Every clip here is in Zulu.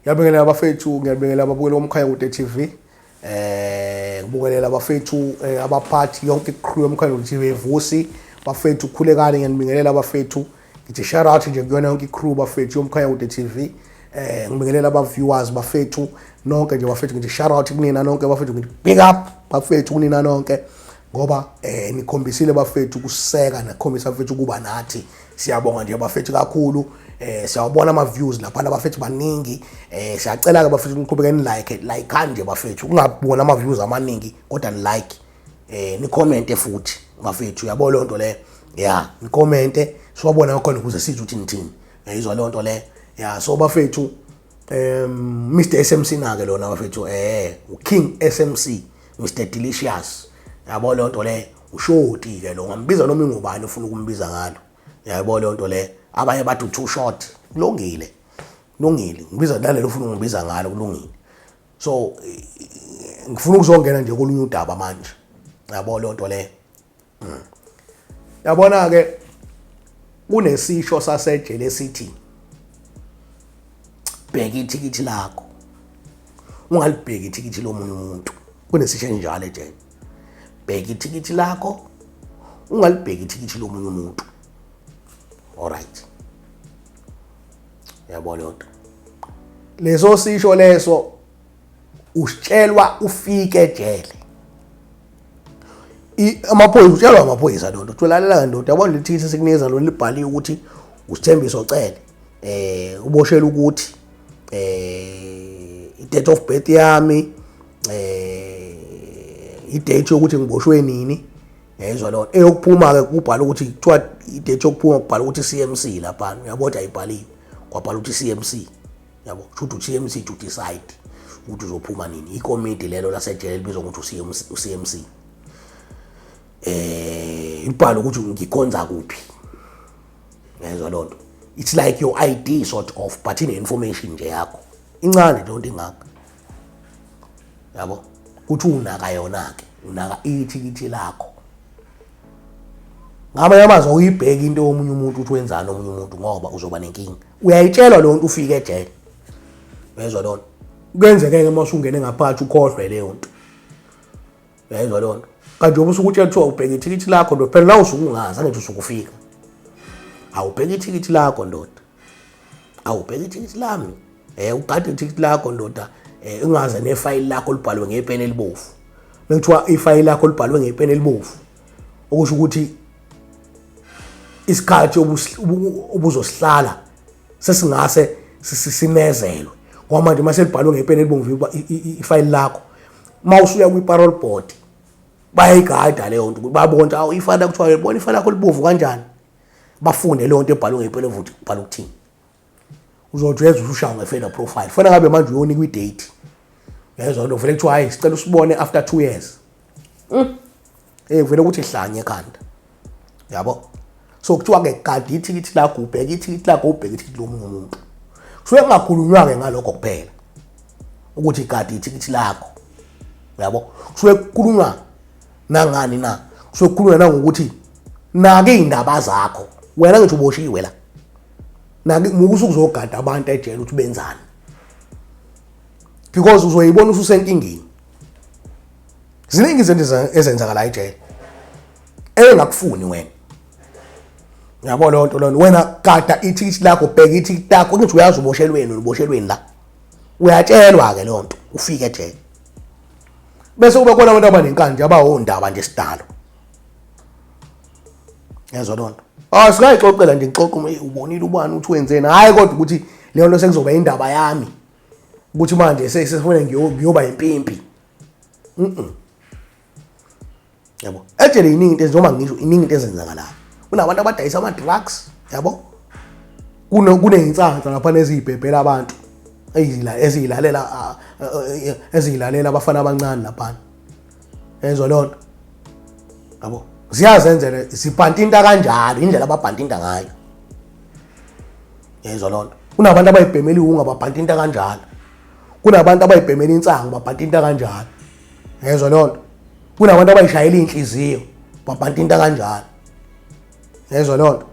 Ngiyabingelela abafethu, ngiyabingelela ababukeli bomkhaya TV. Ngibongelela abafethu abaphathi yonke icrew yomkhaya TV Vusi. Bafethu khulekani, ngiyabingelela abafethu. Ngithi shout out nje kuyona yonke icrew bafethu yomkhaya TV. Ngibingelela aba-viewers bafethu nonke nje bafethu, ngithi shout out kunina nonke bafethu, ngithi big up bafethu kunina nonke ngoba nikhombisile bafethu kuseka, nakhombisa bafethu kuba nathi. Siyabonga nje bafethu kakhulu. Siyabona ama views lapha abafethu baningi. Siyacela ke bafethu niqhubeke ni like kanje bafethu, ungabona ama views amaningi kodwa ni like, ni comment futhi bafethu, yabo lonto le. Yeah, ni comment siwabona ngakhona ukuze sithi uthini thini. Izwa lonto le. Yeah, so bafethu Mr SMC na ke lona bafethu, King SMC, Mr Delicious. Yabo lonto le, ushoti ke lo, ngambiza noma ingubani ufuna ukumbiza ngalo. Yabo lonto le. Abanye bathi too short, kulungile ngibiza nalelo ufuna ungibiza ngalo, kulungile. So ngifuna ukuzongena nje kolunye udaba manje, yabo lonto le. Yabona ke kunesisho sasejele esithi bheka ithikithi lakho, ungalibheki ithikithi lomunye umuntu. Kunesisho enjalo ejele, bheka ithikithi lakho, ungalibheki ithikithi lomunye umuntu. Alright. Yabona lonto. Leso sisho leso usitshelwa ufike ejele. Amaphoyisa utshelwa amaphoyisa lonto. Thulalela ndoda, yabona lithikithi sikunikeza lo libhaliwe ukuthi usithembiso cele. Uboshela ukuthi i-date of birth yami, i-date yokuthi ngiboshwe nini. Yezwa lo eyokuphuma ke kubhala ukuthi kuthiwa i-date yokuphuma kubhala ukuthi CMC lapha, uyabona ayibhaliwe kwabhala ukuthi CMC, yabo should CMC to decide ukuthi uzophuma nini. Ikomiti lelo lasejele libizwa ukuthi uCMC. Ibhala ukuthi ngikhonza kuphi. Yezwa lonto, it's like your ID sort of, but ine information nje yakho incane lonto ingaka. Yabo uthi unaka yona ke, unaka ithikithi lakho. Ngaba yamazwe uyibheka into yomunye umuntu uthi wenzani omunye umuntu ngoba uzoba nenkinga. Uyayitshelwa lonto ufike ejele. Yezwa lonto. Kwenzeke ke mase ungene ngaphakathi ukhohlwe leyo nto. Yezwa lonto. Kanti ubusuku utshela ukuthi ubheka ithikithi lakho ndoda, phela la usukungazi angithi usukufika. Awubheka ithikithi lakho ndoda. Awubheka ithikithi lami. Ugade ithikithi lakho ndoda, ungaze nefile lakho libhalwe ngepeni elibovu. Bekuthiwa ifile lakho libhalwe ngepeni elibovu, okusho ukuthi isikhathi obuzosihlala sesingase sinezelwe. Ngoba manje mase libhalwe ngepeni elibomvu ifile lakho, mawusuya kwi-parole board bayayigada leyo nto, babona awu ifile kuthiwa yabona ifile lakho libovu kanjani. Bafunde leyo nto ebhalwe ngepeni evuthi kubhala ukuthini. Uzothi yezwa ushaya ngefela profile, fana ngabe manje uyonika i-date. Yezwa nto vele kuthiwa hayi sicela usibone after 2 years. Vele ukuthi hlanye ekhanda. Yabo. So kuthiwa ke gadi ithikithi lakho, ubheka ithikithi lakho, ubheka ithikithi lomunye umuntu. Kusuke kungakhulunywa ke ngalokho kuphela ukuthi gadi ithikithi lakho. Yabo kusuke kukhulunywa nangani na, kusuke kukhulunywa nangokuthi nake indaba zakho wena ngithi uboshiwe la, nake mukusuku uzogada abantu ejele ukuthi benzani, because uzoyibona ususenkingeni. Ziningi izinto ezenzakala ejele engakufuni wena. Yabo lonto lona, wena gada ithikithi lakho, bheka ithikithi lakho, ngithi uyazi uboshelweni la. Uyatshelwa ke lonto ufike ejele. Bese kube khona abantu abanenkanje abahondaba nje sidalo. Yezwa lonto. Sikayixoxela nje ngixoxa, ubonile ubani uthi wenzeni. Hayi kodwa ukuthi leyo nto sekuzoba indaba yami, ukuthi manje sesifuna ngiyoba impimpi. Yabo ejele iningi into noma ngisho iningi into ezenzakalayo. Kunabantu abadayisa ama drugs, yabo. Kuneyinsanza lapha nezibhebhela abantu ezilalela abafana abancane lapha. Yezwa lonto. Yabo ziyazenzela sibhantinta kanjalo indlela ababhantinta ngayo. Yezwa lonto. Kunabantu abayibhemela ihunga babhantinta kanjalo. Kunabantu abayibhemela insangu babhantinta kanjalo. Yezwa lonto. Kunabantu abayishayela inhliziyo babhantinta kanjalo. Yezwa lonto.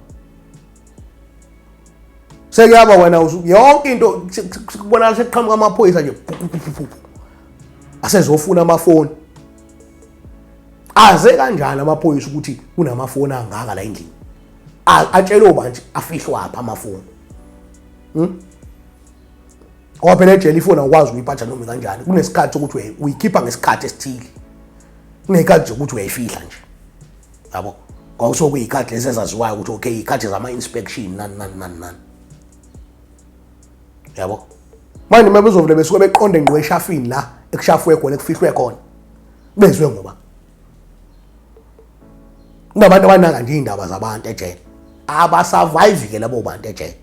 sekuyaba wena yonke into kubonakala seqhamuka amaphoyisa nje asezofuna amafoni aze kanjani amaphoyisa ukuthi kunamafoni angaka la endlini atshelo manje afihlwa apha amafoni ngoba phela ejele ifoni awukwazi ukuyiphatha noma kanjani kunesikhathi ukuthi uyikhipha ngesikhathi esithile kunekhathi ukuthi uyayifihla nje yabo ngokuso kuyikhathi lezi ezaziwayo ukuthi okay ikhathi zama inspection nani yabo manje mabezovule besuke beqonde ngqwe eshafini la ekushafwe khona ekufihlwe khona bezwe ngoba ngabantu abanaka nje indaba zabantu ejele abasurvive ke labo bantu ejele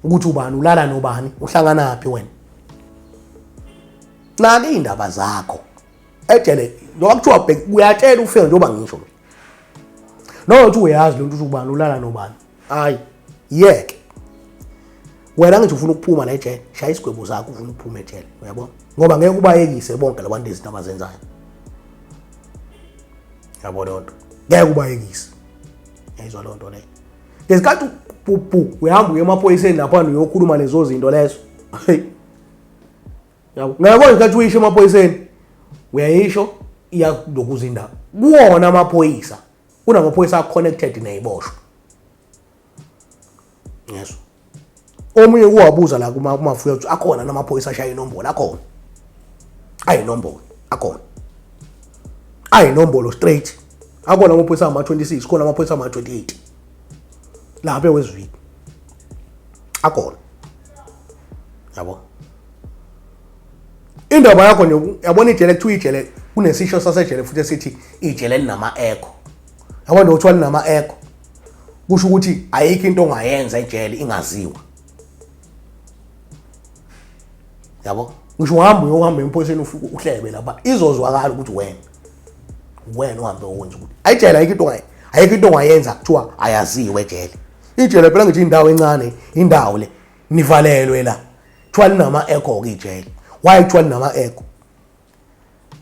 ukuthi ubani ulala nobani uhlangana phi wena nake indaba zakho ejele ngoba kuthiwa uyatshela ufike njengoba ngisho no uthi uyazi lo nto ubani ulala nobani hayi yeke wena ngithi ufuna ukuphuma la ejele shaya isigwebo zakho ufuna ukuphuma ejele uyabona ngoba ngeke ubayekise bonke labantu izinto abazenzayo yabo lonto ngeke ubayekise yayizwa lonto le ngesikhathi pupu uyahamba uye emaphoyiseni lapha uyokhuluma lezo zinto lezo yabo ngeke ngesikhathi uyisho emaphoyiseni uyayisho iya lokuzindaba kuwona amaphoyisa kunamaphoyisa connected neziboshwa yes omunye uwabuza la kumafuyo ukuthi akhona namaphoyisa ashaya inombolo akhona ayinombolo akhona ayinombolo straight akhona amaphoyisa ama-26 khona amaphoyisa ama-28 lapha wezwini akhona yabo indaba yakho nje yabona ijele kuthiwa ijele kunesisho sasejele futhi esithi ijele linama echo yabona ukuthi linama echo kusho ukuthi ayikho into ongayenza ejele ingaziwa yabo ngisho uhamba emphoyiseni ufike uhlebe lapha izozwakala ukuthi wena uhambe uwenza ukuthi ayijele ayikho into ongayenza kuthiwa ayaziwe ejele ijele phela ngithi indawo encane indawo le nivalelwe la kuthiwa linama echo ke ijele why kuthiwa linama echo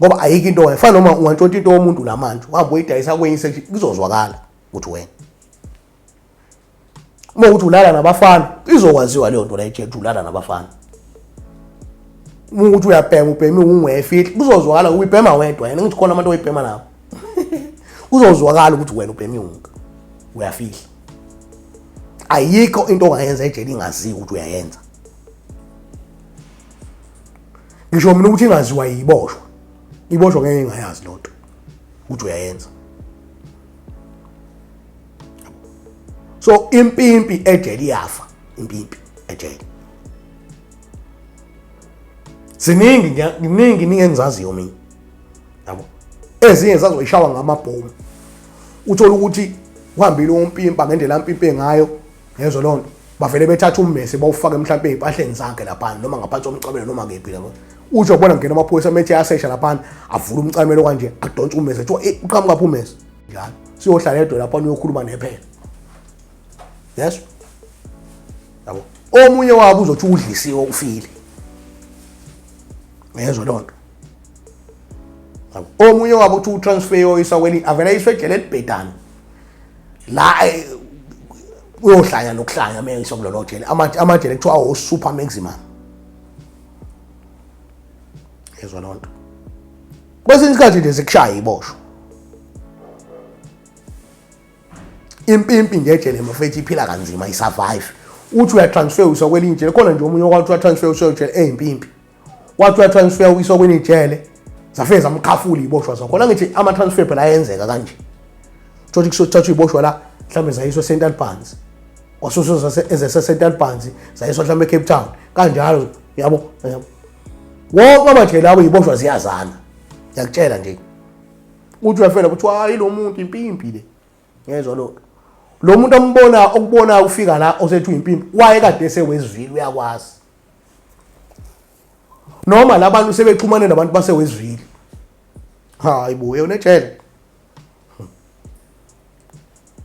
ngoba ayikho into ongayifana noma ungantshontsha into yomuntu lamanje uhamba uyidayisa kwenye section kuzozwakala ukuthi wena uma uthi ulala nabafana izokwaziwa leyo nto la ejele ulala nabafana ukuthi uyabhema ubhema ungwefihli kuzozwakala uyibhema wedwa yena ngithi khona abantu oyibhema nabo kuzozwakala ukuthi wena ubhema unga uyafihla ayikho into ongayenza ejele ingaziwa ukuthi uyayenza ngisho mina ukuthi ingaziwa yiboshwa iboshwa ngeke ingayazi lonto ukuthi uyayenza so impimpi ejele iyafa impimpi ejele ziningi engizaziyo mina yabo ezinye zazoyishawa ngamabhomu uthola ukuthi uhambile umpimpa ngendlela impimpe ngayo yezo lonto bavele bethatha ummese bawufaka mhlawumbe ezimpahleni zakhe lapha noma ngaphansi komcamelo noma ngephi lapha uthi ubona ngena amaphoyisa methi ayasesha lapha avula umcamelo kanje adonsa ummese ethi uqhamuka pha ummese njalo siyohlala edwe lapha uyokhuluma nephela yes yabo omunye wabo uzothi udlisiwe ufile yezo lonto omunye wabo uthi utransfer oyisa kweni avela isejele libhedana la uyohlanya nokuhlanya mengisa kulolo jele amajele kuthiwa o super maximum yezo lonto kwesinye isikhathi nje sikushaya iboshwa impimpi nje ejele mafethi iphila kanzima isurvive uthi uyatransfer uyisa kwelinye ijele khona nje omunye wakho uyatransfer uyisa ejele ezimpimpi wathi uyatransfer uyisa kwelinye ijele zafike zamkhafula iboshwa zakho la ngithi ama transfer phela ayenzeka kanje thothi kusothatha iboshwa la mhlambe zayiswa Central Banks wasuso ezese Central Banks zayiswa mhlambe eCape Town kanjalo yabo wonke amajele labo iboshwa ziyazana ngiyakutshela nje uthi uyafela ukuthi hayi lo muntu impimpi le yezwa lo muntu okubona ufika la osethu impimpi waye kade esewezivili uyakwazi noma labantu sebexhumane nabantu basewezivili hayi bo yona ejele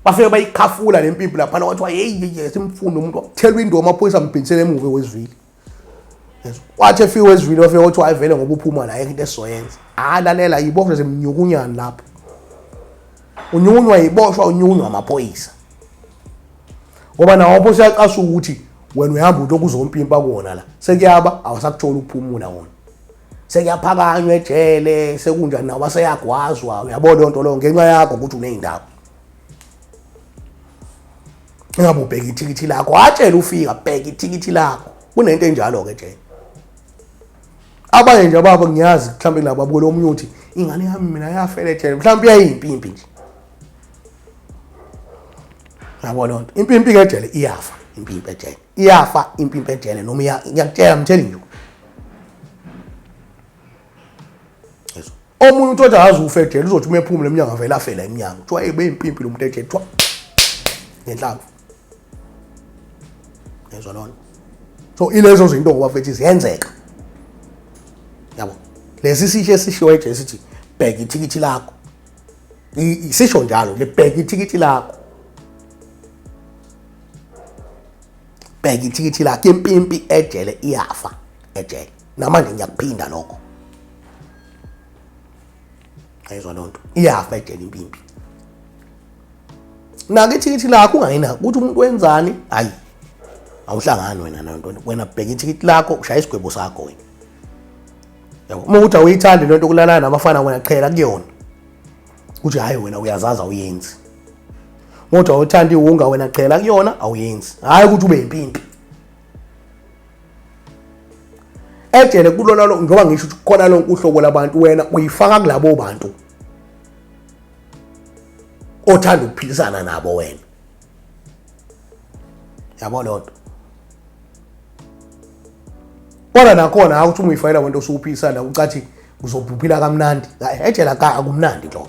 bafike bayikhafula lempimpi lapha wathi hey simfundo umuntu thelwa into amaphoyisa ambhinisele emuve wezivili wathi efike wezivili wafike wathi ayivele ngoba uphuma la into esizoyenza lalela yiboshwa zemnyukunyana lapha unyunywa yiboshwa unyunywa amaphoyisa ngoba nawo pho siyaqasha ukuthi wena uyahamba uthi okuzompimpa kuona la sekuyaba awasakuthola ukuphumula wona sekuyaphakanywa ejele sekunjani nawo baseyagwazwa uyabona lonto lo ngenxa yakho ukuthi uneyindawo ngabe ubheka ithikithi lakho watshela ufika bheka ithikithi lakho kunento enjalo ke nje abanye nje baba ngiyazi mhlambe laba bulo omunye uthi ingane yami mina yafela ejele mhlambe yayimpimpi nje yabona lonto impimpi ke ejele iyafa impimpi ejele iyafa impimpi ejele noma ngiyakutshela mtheli nje yeso omunye uthi azazi ufe ejele uzothi umephumule eminyanga vele afela eminyanga kuthiwa ebe impimpi lo muntu ejele kuthiwa ngenhlanga yeso lona so ilezo zinto ngoba mfethu ziyenzeka yabo lesi sisho sisho eje sithi bheka ithikithi lakho isisho njalo le bheka ithikithi lakho bheka ithikithi lakho impimpi ejele iyafa ejele namanje ngiyakuphinda lokho ayizwa lonto iyafa ejele impimpi nake ithikithi lakho ungayina ukuthi umuntu wenzani hayi awuhlangani wena nonto wena bheka ithikithi lakho ushaya isigwebo sakho wena yabo uma uthi awuyithandi lento kulalana nabafana wena qhela kuyona uthi hayi wena uyazaza uyenzi uthi awuthandi iwunga wena qhela kuyona awuyenzi hayi ukuthi ube impimpi ejele kulona lo ngoba ngisho ukuthi khona lonke uhlobo labantu wena uyifaka kulabo bantu othanda ukuphilisana nabo wena yabo lonto kodwa nakhona awuthi uma uyifayela kwento usuphilisana ucathi uzobhuphila kamnandi ejele akumnandi lo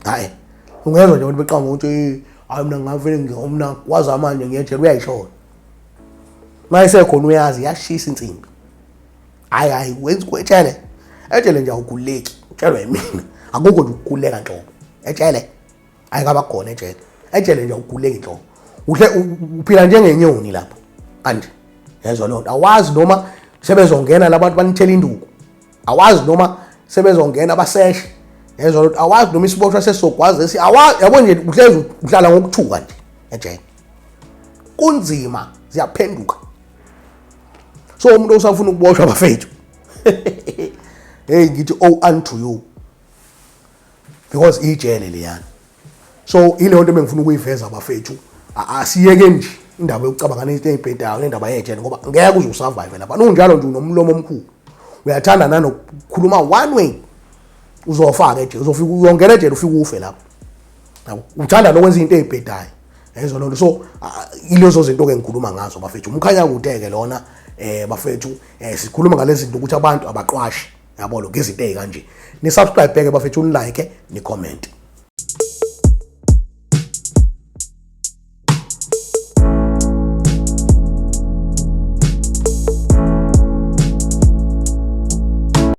hayi ungezwe nje ukuthi beqhamuka ukuthi hayi mina ngavele ngiyomna kwazi manje ngiyejele uyayishona mayisekhona uyazi yashisa insimbi hayi wenza kwetshele ejele nje awuguleki utshelwa yimina akukho nje ukukhuleka nhlobo ejele ayikaba khona ejele nje awuguleki nhlobo uhle uphila njengenyoni lapha kanje yezwa lonto awazi noma sebezongena labantu banithela induku awazi noma sebezongena abaseshe yezwa lonto awazi noma isiboshwa sesizokwazi esi awazi yabo nje uhlezi uhlala ngokuthuka nje ejele kunzima ziyaphenduka so umuntu osafuna ukuboshwa bafethu hey ngithi unto you because ijele leyana so ile nto bengifuna ukuyiveza abafethu asiyeke nje indaba yokucabanga nezinto ezibhedayo nendaba yejele ngoba ngeke uze usurvive lapha unjalo nje unomlomo omkhulu uyathanda nanokukhuluma one way uzofaka ejele uzofika uyongena ejele ufike ufe lapho yabo uthanda nokwenza izinto ezibhedayo yezo lonto so ilezo zinto ke ngikhuluma ngazo bafethu umkhanya kudeke lona bafethu sikhuluma ngalezi zinto ukuthi abantu abaqwashi yabo lo ngezinto ezikanje ni subscribe bheke bafethu ni like ni comment